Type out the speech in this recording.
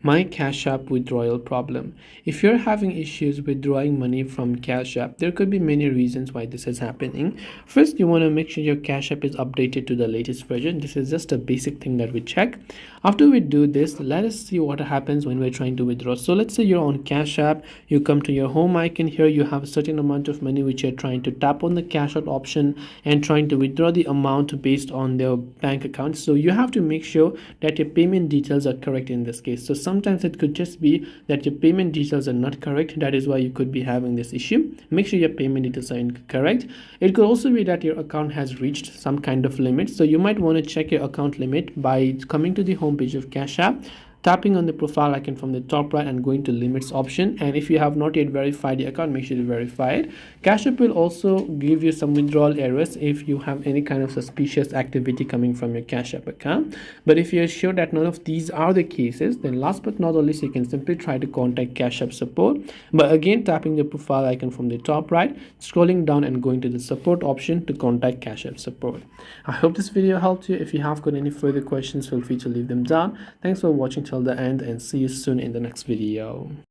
My Cash App withdrawal problem. If you're having issues withdrawing money from Cash App, there could be many reasons why this is happening. First, you want to make sure your Cash App is updated to the latest version. This is just a basic thing that we check. After we do this, let us see what happens when we're trying to withdraw. So let's say you're on Cash App, you come to your home icon here, you have a certain amount of money which you're trying to tap on the Cash Out option and trying to withdraw the amount based on their bank account. So you have to make sure that your payment details are correct in this case. So sometimes it could just be that your payment details are not correct. That is why you could be having this issue. Make sure your payment details are incorrect. It could also be that your account has reached some kind of limit. So you might want to check your account limit by coming to the home page of Cash App, tapping on the profile icon from the top right and going to limits option. And if you have not yet verified the account, make sure to verify it. Cash App will also give you some withdrawal errors if you have any kind of suspicious activity coming from your Cash App account. But if you're sure that none of these are the cases, then last but not least, you can simply try to contact Cash App support. But again, tapping the profile icon from the top right, scrolling down and going to the support option to contact Cash App support. I hope this video helped you. If you have got any further questions, feel free to leave them down. Thanks for watching till the end and see you soon in the next video.